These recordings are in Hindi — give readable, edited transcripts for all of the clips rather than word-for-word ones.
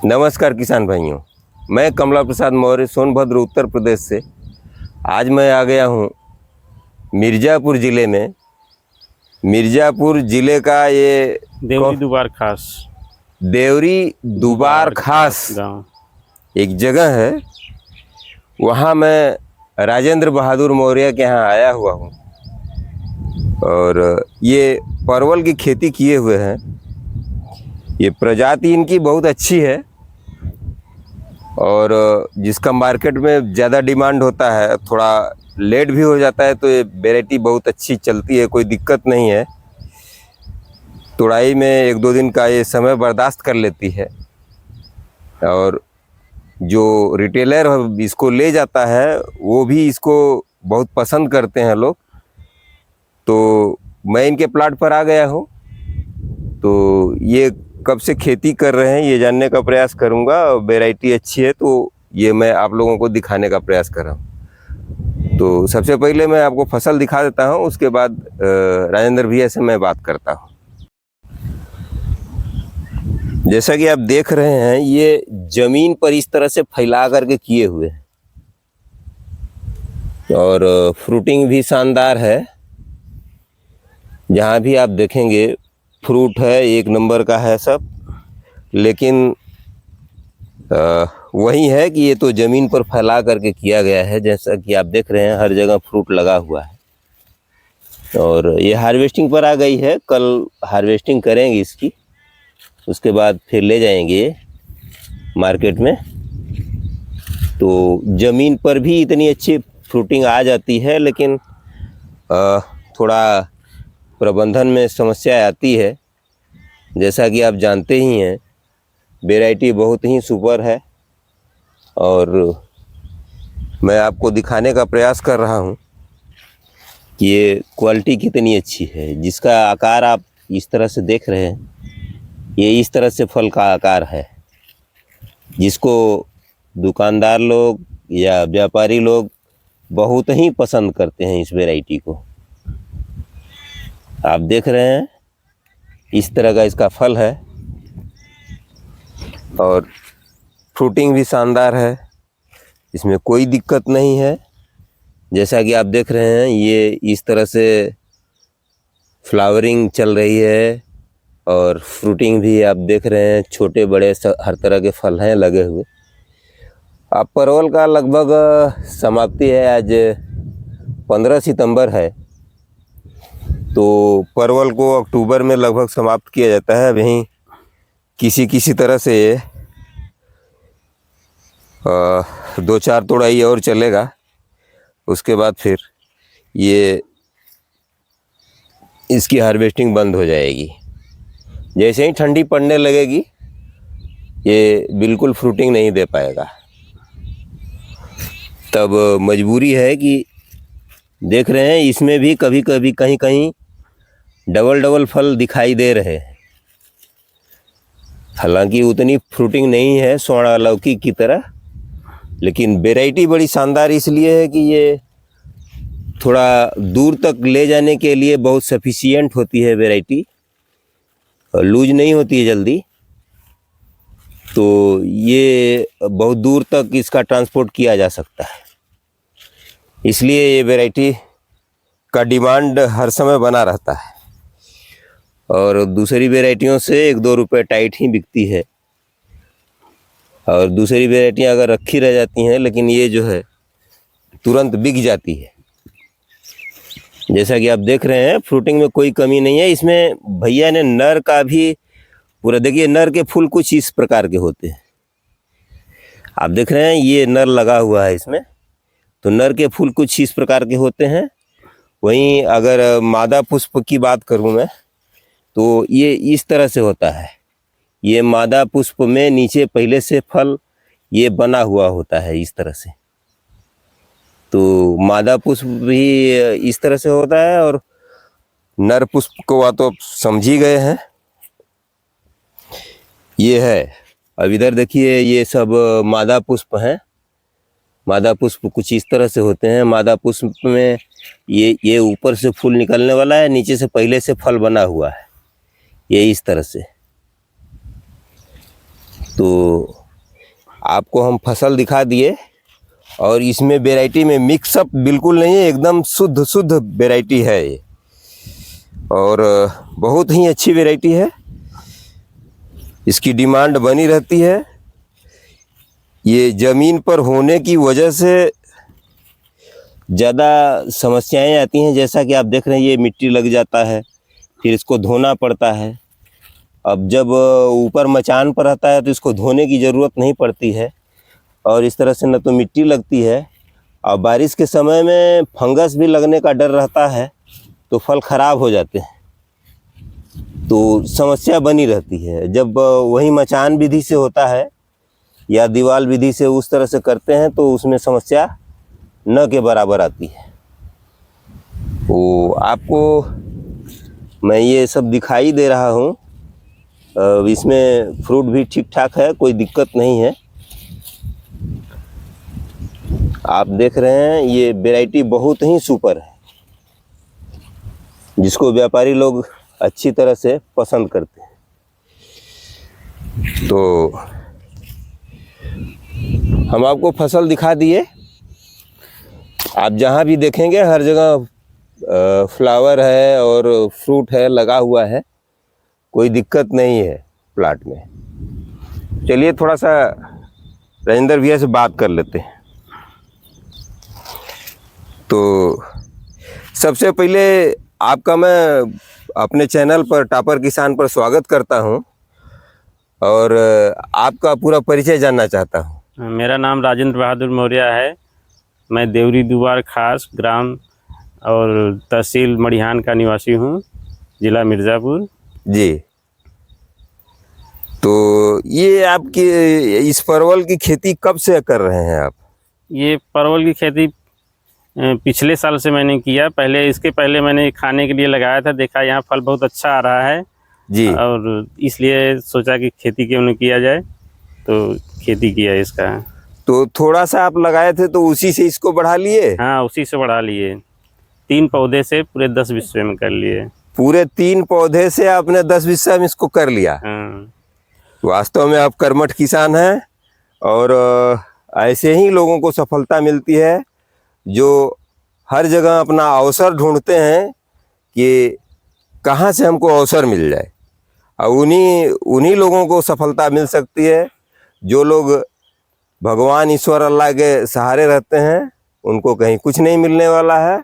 नमस्कार किसान भाइयों, मैं कमला प्रसाद मौर्य सोनभद्र उत्तर प्रदेश से। आज मैं आ गया हूँ मिर्ज़ापुर ज़िले में। मिर्ज़ापुर ज़िले का ये देवरी दुबार खास गांव एक जगह है। वहाँ मैं राजेंद्र बहादुर मौर्य के यहाँ आया हुआ हूँ और ये परवल की खेती किए हुए हैं। ये प्रजाति इनकी बहुत अच्छी है और जिसका मार्केट में ज़्यादा डिमांड होता है, थोड़ा लेट भी हो जाता है तो ये वैरायटी बहुत अच्छी चलती है, कोई दिक्कत नहीं है। तुड़ाई में 1-2 दिन का ये समय बर्दाश्त कर लेती है और जो रिटेलर इसको ले जाता है वो भी इसको बहुत पसंद करते हैं लोग। तो मैं इनके प्लाट पर आ गया हूँ, तो ये कब से खेती कर रहे हैं ये जानने का प्रयास करूंगा। वैरायटी अच्छी है तो ये मैं आप लोगों को दिखाने का प्रयास कर रहा हूँ। तो सबसे पहले मैं आपको फसल दिखा देता हूँ, उसके बाद राजेंद्र भैया से मैं बात करता हूँ। जैसा कि आप देख रहे हैं, ये जमीन पर इस तरह से फैला करके किए हुए हैं और फ्रूटिंग भी शानदार है। जहाँ भी आप देखेंगे फ्रूट है, 1 नंबर का है सब। लेकिन वही है कि ये तो ज़मीन पर फैला करके किया गया है। जैसा कि आप देख रहे हैं हर जगह फ्रूट लगा हुआ है और ये हार्वेस्टिंग पर आ गई है। कल हार्वेस्टिंग करेंगे इसकी, उसके बाद फिर ले जाएंगे मार्केट में। तो ज़मीन पर भी इतनी अच्छी फ्रूटिंग आ जाती है, लेकिन थोड़ा प्रबंधन में समस्या आती है। जैसा कि आप जानते ही हैं, वैरायटी बहुत ही सुपर है और मैं आपको दिखाने का प्रयास कर रहा हूं कि ये क्वालिटी कितनी अच्छी है। जिसका आकार आप इस तरह से देख रहे हैं, ये इस तरह से फल का आकार है, जिसको दुकानदार लोग या व्यापारी लोग बहुत ही पसंद करते हैं। इस वैरायटी को आप देख रहे हैं, इस तरह का इसका फल है और फ्रूटिंग भी शानदार है, इसमें कोई दिक्कत नहीं है। जैसा कि आप देख रहे हैं, ये इस तरह से फ्लावरिंग चल रही है और फ्रूटिंग भी आप देख रहे हैं, छोटे बड़े हर तरह के फल हैं लगे हुए। अब परवल का लगभग समाप्ति है। आज 15 सितंबर है, तो परवल को अक्टूबर में लगभग समाप्त किया जाता है। वहीं किसी तरह से 2-4 तोड़ाई और चलेगा, उसके बाद फिर ये इसकी हार्वेस्टिंग बंद हो जाएगी। जैसे ही ठंडी पड़ने लगेगी ये बिल्कुल फ्रूटिंग नहीं दे पाएगा। तब मजबूरी है कि देख रहे हैं, इसमें भी कभी कभी कहीं डबल फल दिखाई दे रहे हैं। हालांकि उतनी फ्रूटिंग नहीं है स्वर्ण लौकी की तरह, लेकिन वैरायटी बड़ी शानदार इसलिए है कि ये थोड़ा दूर तक ले जाने के लिए बहुत सफिशिएंट होती है वैरायटी, और लूज नहीं होती है जल्दी। तो ये बहुत दूर तक इसका ट्रांसपोर्ट किया जा सकता है, इसलिए ये वैरायटी का डिमांड हर समय बना रहता है और दूसरी वैरायटियों से 1-2 रुपये टाइट ही बिकती है। और दूसरी वैरायटियाँ अगर रखी रह जाती हैं, लेकिन ये जो है तुरंत बिक जाती है। जैसा कि आप देख रहे हैं, फ्रूटिंग में कोई कमी नहीं है। इसमें भैया ने नर का भी पूरा देखिए, नर के फूल कुछ इस प्रकार के होते हैं। आप देख रहे हैं ये नर लगा हुआ है इसमें, तो नर के फूल कुछ इस प्रकार के होते हैं। वहीं अगर मादा पुष्प की बात करूं मैं, तो ये इस तरह से होता है। ये मादा पुष्प में नीचे पहले से फल ये बना हुआ होता है इस तरह से। तो मादा पुष्प भी इस तरह से होता है और नर पुष्प को आप तो समझ ही गए हैं। ये है, अब इधर देखिए, ये सब मादा पुष्प हैं। मादा पुष्प कुछ इस तरह से होते हैं। मादा पुष्प में ये ऊपर से फूल निकलने वाला है, नीचे से पहले से फल बना हुआ है, ये इस तरह से। तो आपको हम फसल दिखा दिए, और इसमें वैरायटी में मिक्सअप बिल्कुल नहीं है, एकदम शुद्ध शुद्ध वैरायटी है ये, और बहुत ही अच्छी वैरायटी है। इसकी डिमांड बनी रहती है। ये ज़मीन पर होने की वजह से ज़्यादा समस्याएं आती हैं, जैसा कि आप देख रहे हैं ये मिट्टी लग जाता है, फिर इसको धोना पड़ता है। अब जब ऊपर मचान पर रहता है तो इसको धोने की ज़रूरत नहीं पड़ती है, और इस तरह से न तो मिट्टी लगती है, और बारिश के समय में फंगस भी लगने का डर रहता है, तो फल ख़राब हो जाते हैं, तो समस्या बनी रहती है। जब वही मचान विधि से होता है या दीवार विधि से उस तरह से करते हैं तो उसमें समस्या न के बराबर आती है। तो आपको मैं ये सब दिखाई दे रहा हूँ। इसमें फ्रूट भी ठीक ठाक है, कोई दिक्कत नहीं है। आप देख रहे हैं ये वैरायटी बहुत ही सुपर है, जिसको व्यापारी लोग अच्छी तरह से पसंद करते हैं। तो हम आपको फसल दिखा दिए। आप जहाँ भी देखेंगे हर जगह फ्लावर है और फ्रूट है, लगा हुआ है, कोई दिक्कत नहीं है प्लाट में। चलिए थोड़ा सा राजेंद्र भैया से बात कर लेते हैं। तो सबसे पहले आपका मैं अपने चैनल पर टॉपर किसान पर स्वागत करता हूं, और आपका पूरा परिचय जानना चाहता हूं। मेरा नाम राजेंद्र बहादुर मौर्य है। मैं देवरी दुबार खास ग्राम और तहसील मड़िहान का निवासी हूं, जिला मिर्ज़ापुर। जी, तो ये आपकी इस परवल की खेती कब से कर रहे हैं आप? ये परवल की खेती पिछले साल से मैंने किया। इसके पहले मैंने खाने के लिए लगाया था, देखा यहाँ फल बहुत अच्छा आ रहा है जी, और इसलिए सोचा कि खेती क्यों न किया जाए, तो खेती किया इसका। तो थोड़ा सा आप लगाए थे तो उसी से इसको बढ़ा लिए? हाँ, उसी से बढ़ा लिए। 3 पौधे से पूरे 10 बिस्वे में कर लिए। पूरे 3 पौधे से आपने 10 बिस्सा में इसको कर लिया। हाँ। वास्तव में आप कर्मठ किसान हैं, और ऐसे ही लोगों को सफलता मिलती है जो हर जगह अपना अवसर ढूंढते हैं कि कहाँ से हमको अवसर मिल जाए, और उन्हीं लोगों को सफलता मिल सकती है जो लोग भगवान ईश्वर अल्लाह के सहारे रहते हैं। उनको कहीं कुछ नहीं मिलने वाला है,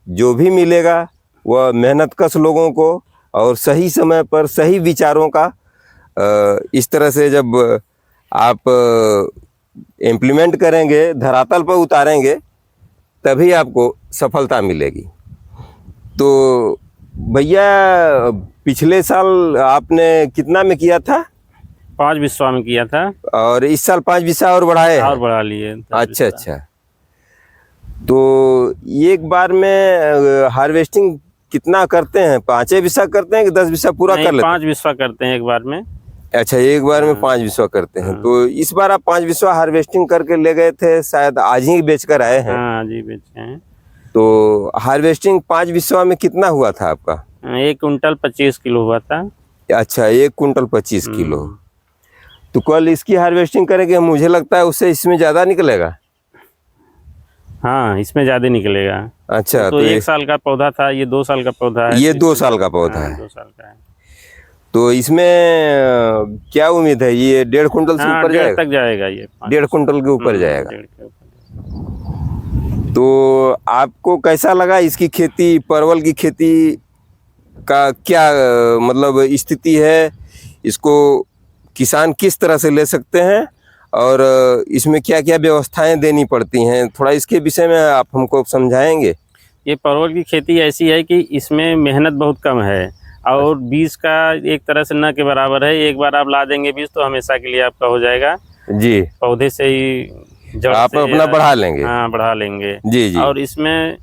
जो भी मिलेगा वह मेहनतकश लोगों को और सही समय पर सही विचारों का इस तरह से जब आप इम्प्लीमेंट करेंगे, धरातल पर उतारेंगे, तभी आपको सफलता मिलेगी। तो भैया पिछले साल आपने कितना में किया था? 5 बिस्वा में किया था, और इस साल 5 बिस्सा और बढ़ाए? और बढ़ा लिए। अच्छा अच्छा। तो एक बार में हार्वेस्टिंग कितना करते हैं? 5 बिस्सा करते हैं कि 10 बिस्सा पूरा कर लेते हैं? 5 बिस्वा करते हैं एक बार में। अच्छा, एक बार में 5 बिस्वा करते हैं। तो इस बार आप 5 बिस्वा हार्वेस्टिंग करके ले गए थे, शायद आज ही बेच कर आए हैं। हाँ, जी बेचे हैं। तो हार्वेस्टिंग 5 बिस्वा में कितना हुआ था आपका? 1 कुंटल 25 किलो हुआ था। अच्छा, 1 कुंटल 25 किलो। तो कल इसकी हार्वेस्टिंग करेंगे, मुझे लगता है उससे इसमें ज़्यादा निकलेगा। हाँ, इसमें ज़्यादा निकलेगा। अच्छा, तो 1 साल का पौधा था, ये 2 साल का पौधा है। ये 2 साल का पौधा है। 2 साल का है। तो इसमें क्या उम्मीद है, ये 1.5 कुंटल से ऊपर जाएगा? 1.5 तक जाएगा ये। 1.5 कुंटल के ऊपर जाएगा। 1.5 के ऊपर। तो आपको कैसा लगा इसकी खेती, परवल की खेती का क्या मतलब स्थिति है? इसको किसान किस तरह से ले सकते हैं, और इसमें क्या क्या व्यवस्थाएं देनी पड़ती हैं, थोड़ा इसके विषय में आप हमको समझाएंगे? ये परवल की खेती ऐसी है कि इसमें मेहनत बहुत कम है, और बीज का एक तरह से न के बराबर है। एक बार आप ला देंगे बीज तो हमेशा के लिए आपका हो जाएगा। जी, पौधे से ही जड़ आप से अपना बढ़ा लेंगे। हाँ, बढ़ा लेंगे। जी जी। और इसमें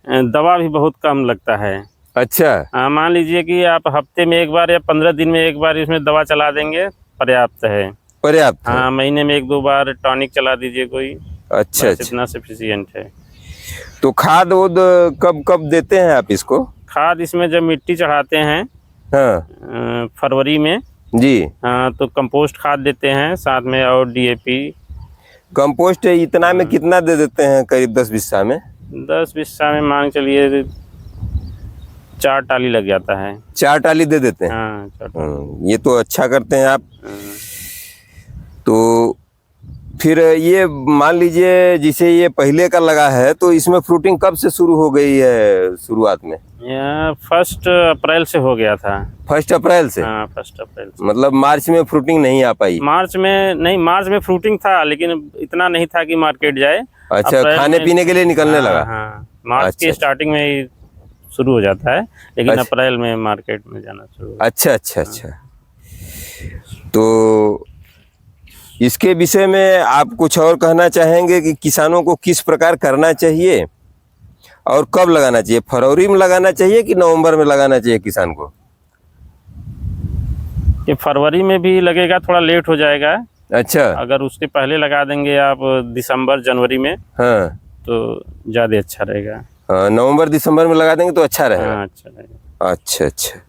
दवा भी बहुत कम लगता है। अच्छा, मान लीजिए कि आप हफ्ते में एक बार या 15 दिन में एक बार इसमें दवा चला देंगे, पर्याप्त है। पर्याप्त है। हाँ, महीने में 1-2 बार टॉनिक चला दीजिए कोई। अच्छा अच्छा, इतना सफिशिएंट है। तो खाद वोद कब कब देते हैं आप इसको? खाद इसमें जब मिट्टी चढ़ाते हैं, हाँ, फरवरी में, जी। हाँ, तो कंपोस्ट खाद देते हैं साथ में, और डीएपी। कंपोस्ट इतना में कितना दे देते हैं करीब 10 बिस्सा में? 10 बिस्सा में मान चलिए 4 टाली लग जाता है। 4 टाली दे देते हैं। हाँ, 4 टाली। ये तो अच्छा करते हैं आप। हाँ। तो फिर ये मान लीजिए जिसे ये पहले का लगा है, तो इसमें फ्रूटिंग कब से शुरू हो गई है शुरुआत में? यह 1 अप्रैल से हो गया था। 1 अप्रैल से? हाँ, 1 अप्रैल से। मतलब मार्च में फ्रूटिंग नहीं आ पाई? मार्च में नहीं, मार्च में फ्रूटिंग था लेकिन इतना नहीं था कि मार्केट जाए। अच्छा, अप्रैल खाने में- पीने के लिए निकलने हाँ, लगा? हाँ, मार्च अच्छा, की स्टार्टिंग में ही शुरू हो जाता है, लेकिन अच्छा। अप्रैल में मार्केट में जाना शुरू हो। अच्छा अच्छा अच्छा। तो इसके विषय में आप कुछ और कहना चाहेंगे कि किसानों को किस प्रकार करना चाहिए और कब लगाना चाहिए? फरवरी में लगाना चाहिए कि नवंबर में लगाना चाहिए किसान को? ये फरवरी में भी लगेगा, थोड़ा लेट हो जाएगा। अच्छा। अगर उसके पहले लगा देंगे आप दिसंबर जनवरी में, हाँ तो ज़्यादा अच्छा रहेगा। हाँ, नवंबर दिसंबर में लगा देंगे तो अच्छा रहेगा। हाँ, अच्छा रहेगा। अच्छा अच्छा।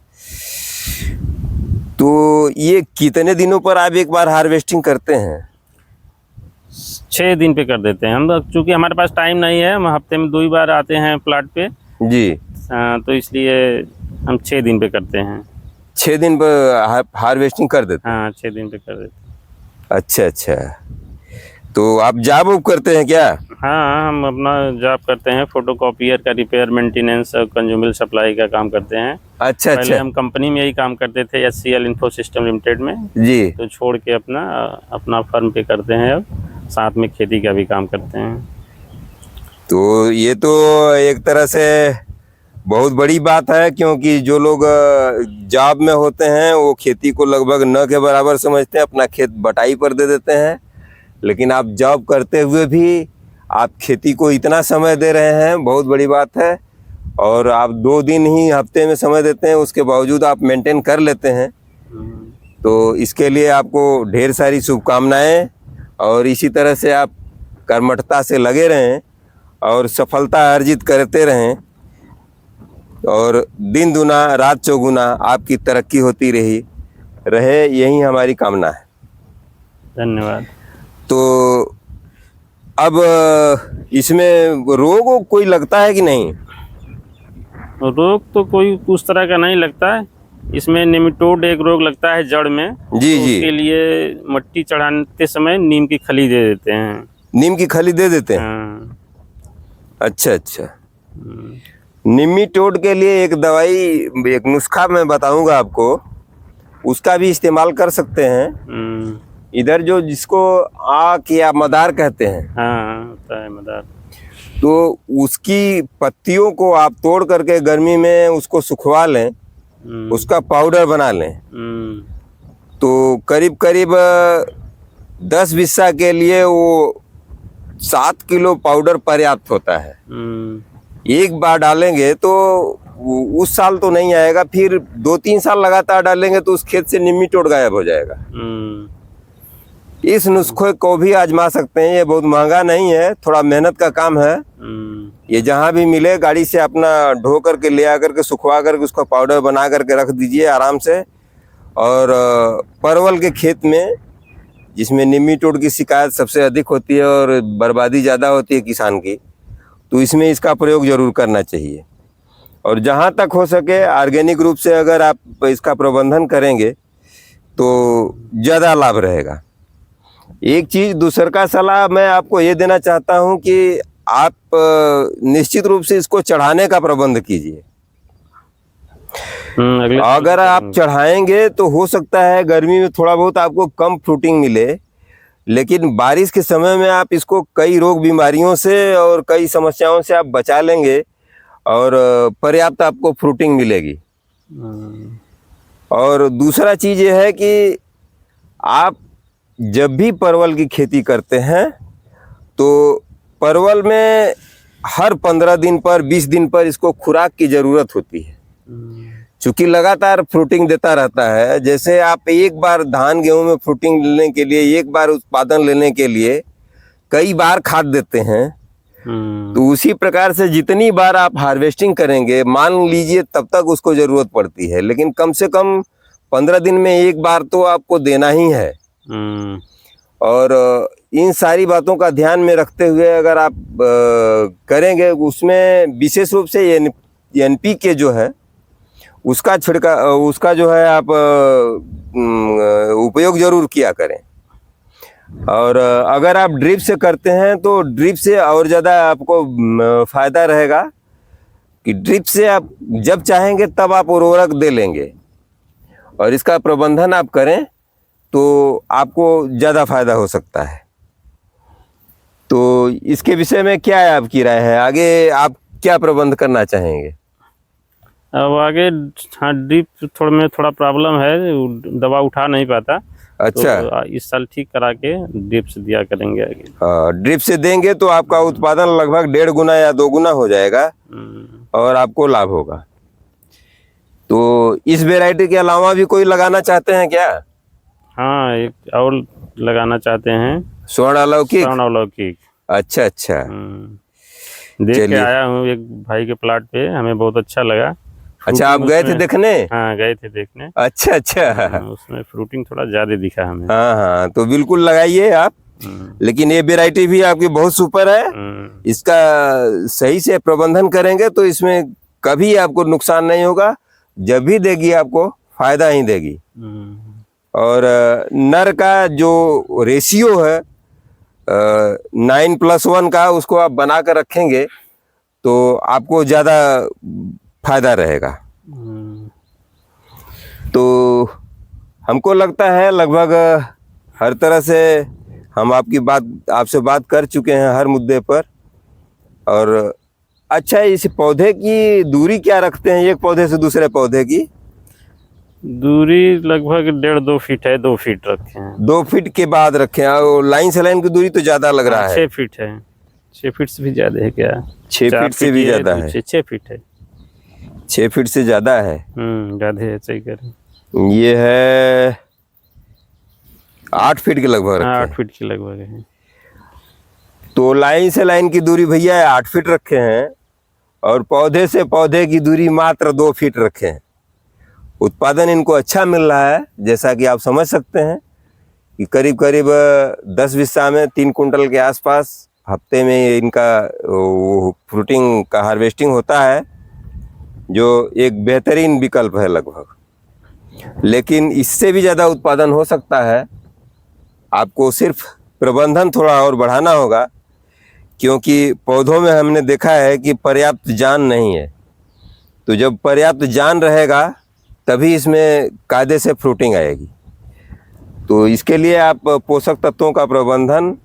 तो ये कितने दिनों पर आप एक बार हार्वेस्टिंग करते हैं? 6 दिन पे कर देते हैं हम लोग, चूँकि हमारे पास टाइम नहीं है। हम हफ्ते में 2 ही बार आते हैं प्लाट पे। जी। तो इसलिए हम 6 दिन पे करते हैं। 6 दिन पर हार्वेस्टिंग कर देते हैं? हाँ, 6 दिन पे कर देते हैं। अच्छा अच्छा। तो आप जॉब वॉब करते हैं क्या? हाँ, हम अपना जॉब करते हैं, फोटोकॉपियर का रिपेयर, मेंटेनेंस और कंज्यूमेबल सप्लाई का काम करते हैं। अच्छा पहले अच्छा। हम कंपनी में यही काम करते थे, HCL इन्फो सिस्टम लिमिटेड में। जी। तो छोड़ के अपना फर्म पे करते हैं, अब साथ में खेती का भी काम करते हैं। तो ये तो एक तरह से बहुत बड़ी बात है, क्योंकि जो लोग जॉब में होते हैं वो खेती को लगभग न के बराबर समझते हैं, अपना खेत बटाई पर दे देते हैं। लेकिन आप जॉब करते हुए भी आप खेती को इतना समय दे रहे हैं, बहुत बड़ी बात है। और आप 2 दिन ही हफ्ते में समय देते हैं, उसके बावजूद आप मेंटेन कर लेते हैं। तो इसके लिए आपको ढेर सारी शुभकामनाएं, और इसी तरह से आप कर्मठता से लगे रहें और सफलता अर्जित करते रहें, और दिन दुना रात चौगुना आपकी तरक्की होती रहे, यही हमारी कामना है। धन्यवाद। तो अब इसमें रोग कोई लगता है कि नहीं? रोग तो कोई उस तरह का नहीं लगता है। इसमें नेमेटोड एक रोग लगता है जड़ में। जी तो जी। उसके लिए मट्टी चढ़ाते समय नीम की खली दे देते हैं। नीम की खली दे देते हैं? हाँ। अच्छा अच्छा। निमेटोड के लिए एक दवाई, एक नुस्खा मैं बताऊंगा आपको, उसका भी इस्तेमाल कर सकते हैं। इधर जो जिसको आक या मदार कहते हैं, हाँ, होता है मदार। तो उसकी पत्तियों को आप तोड़ करके गर्मी में उसको सुखवा लें, उसका पाउडर बना लें। तो करीब करीब 10 बिस्सा के लिए वो 7 किलो पाउडर पर्याप्त होता है। एक बार डालेंगे तो उस साल तो नहीं आएगा, फिर 2-3 साल लगातार डालेंगे तो उस खेत से निमेटोड गायब हो जाएगा। इस नुस्खे को भी आजमा सकते हैं। ये बहुत महंगा नहीं है, थोड़ा मेहनत का काम है। ये जहाँ भी मिले गाड़ी से अपना ढो करके ले आकर के सुखवा करके उसका पाउडर बना करके रख दीजिए आराम से। और परवल के खेत में, जिसमें निमेटोड की शिकायत सबसे अधिक होती है और बर्बादी ज़्यादा होती है किसान की, तो इसमें इसका प्रयोग ज़रूर करना चाहिए। और जहाँ तक हो सके ऑर्गेनिक रूप से अगर आप इसका प्रबंधन करेंगे तो ज़्यादा लाभ रहेगा। एक चीज़ दूसर का सलाह मैं आपको ये देना चाहता हूँ कि आप निश्चित रूप से इसको चढ़ाने का प्रबंध कीजिए। अगर आप चढ़ाएंगे तो हो सकता है गर्मी में थोड़ा बहुत आपको कम फ्रूटिंग मिले, लेकिन बारिश के समय में आप इसको कई रोग बीमारियों से और कई समस्याओं से आप बचा लेंगे और पर्याप्त आपको फ्रूटिंग मिलेगी। और दूसरा चीज़ ये है कि आप जब भी परवल की खेती करते हैं तो परवल में हर 15 दिन पर 20 दिन पर इसको खुराक की ज़रूरत होती है, चूँकि लगातार फ्रूटिंग देता रहता है। जैसे आप एक बार धान गेहूं में फ्रूटिंग लेने के लिए, एक बार उत्पादन लेने के लिए कई बार खाद देते हैं, तो उसी प्रकार से जितनी बार आप हार्वेस्टिंग करेंगे मान लीजिए तब तक उसको ज़रूरत पड़ती है, लेकिन कम से कम 15 दिन में एक बार तो आपको देना ही है। हम्म, और इन सारी बातों का ध्यान में रखते हुए अगर आप करेंगे, उसमें विशेष रूप से NPK जो है उसका उसका जो है आप उपयोग जरूर किया करें। और अगर आप ड्रिप से करते हैं तो ड्रिप से और ज़्यादा आपको फ़ायदा रहेगा कि ड्रिप से आप जब चाहेंगे तब आप उर्वरक दे लेंगे, और इसका प्रबंधन आप करें तो आपको ज़्यादा फायदा हो सकता है। तो इसके विषय में क्या है आपकी राय है? आगे आप क्या प्रबंध करना चाहेंगे? अब आगे हाँ ड्रिप में थोड़ा प्रॉब्लम है, दवा उठा नहीं पाता। अच्छा, तो इस साल ठीक करा के ड्रिप से दिया करेंगे आगे। ड्रिप से देंगे तो आपका उत्पादन लगभग 1.5 गुना या 2 गुना हो जाएगा और आपको लाभ होगा। तो इस वैरायटी के अलावा भी कोई लगाना चाहते हैं क्या? हाँ, एक और लगाना चाहते हैं, स्वर्ण अलौकिक। स्वर्ण अलौकिक। अच्छा अच्छा, देख के चलिए। आया हूँ एक भाई के प्लाट पे, हमें बहुत अच्छा लगा। अच्छा, आप गए थे देखने? हाँ, गए थे देखने। अच्छा अच्छा, उसमें फ्रूटिंग थोड़ा ज्यादा दिखा हमें। हाँ हाँ, तो बिल्कुल लगाइए आप। लेकिन ये वैरायटी भी आपकी बहुत सुपर है। इसका सही से प्रबंधन करेंगे तो इसमें कभी आपको नुकसान नहीं होगा, जब भी देगी आपको फायदा ही देगी। और नर का जो रेशियो है 9+1 का, उसको आप बना कर रखेंगे तो आपको ज़्यादा फायदा रहेगा। तो हमको लगता है लगभग हर तरह से हम आपसे बात कर चुके हैं हर मुद्दे पर। और अच्छा, इस पौधे की दूरी क्या रखते हैं एक पौधे से दूसरे पौधे की? दूरी लगभग 1.5-2 फीट है, 2 फीट रखे हैं। 2 फीट के बाद रखे हैं, और लाइन से लाइन की दूरी तो ज्यादा लग रहा है। 6 फीट है। 6 फीट से भी ज्यादा है क्या? 6 फीट से भी ज्यादा है। 6 फीट है। 6 फीट से ज्यादा है। ज्यादा है, सही कह रहे हैं। ये है 8 फीट के लगभग रखे हैं। 8 फीट के लगभग है। तो लाइन से लाइन की दूरी भैया 8 फीट रखे हैं, और पौधे से पौधे की दूरी मात्र 2 फीट रखे हैं। उत्पादन इनको अच्छा मिल रहा है, जैसा कि आप समझ सकते हैं कि करीब करीब 10 बिस्सा में 3 कुंटल के आसपास हफ्ते में इनका फ्रूटिंग का हार्वेस्टिंग होता है, जो एक बेहतरीन विकल्प है लगभग। लेकिन इससे भी ज़्यादा उत्पादन हो सकता है। आपको सिर्फ प्रबंधन थोड़ा और बढ़ाना होगा, क्योंकि पौधों में हमने देखा है कि पर्याप्त जान नहीं है। तो जब पर्याप्त जान रहेगा तभी इसमें कायदे से फ्रूटिंग आएगी। तो इसके लिए आप पोषक तत्वों का प्रबंधन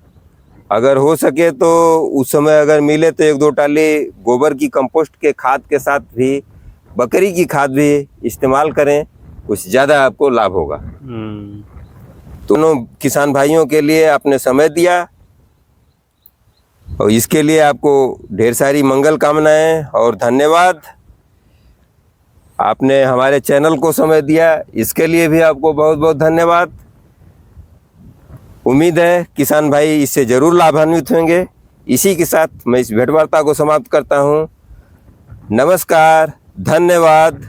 अगर हो सके तो उस समय अगर मिले तो 1-2 टाली गोबर की कंपोस्ट के खाद के साथ भी बकरी की खाद भी इस्तेमाल करें, कुछ ज़्यादा आपको लाभ होगा। दोनों किसान भाइयों के लिए आपने समय दिया, और इसके लिए आपको ढेर सारी मंगल कामनाएं और धन्यवाद। आपने हमारे चैनल को समय दिया, इसके लिए भी आपको बहुत बहुत धन्यवाद। उम्मीद है किसान भाई इससे ज़रूर लाभान्वित होंगे। इसी के साथ मैं इस भेंटवार्ता को समाप्त करता हूं। नमस्कार, धन्यवाद,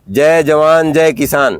जय जवान जय किसान।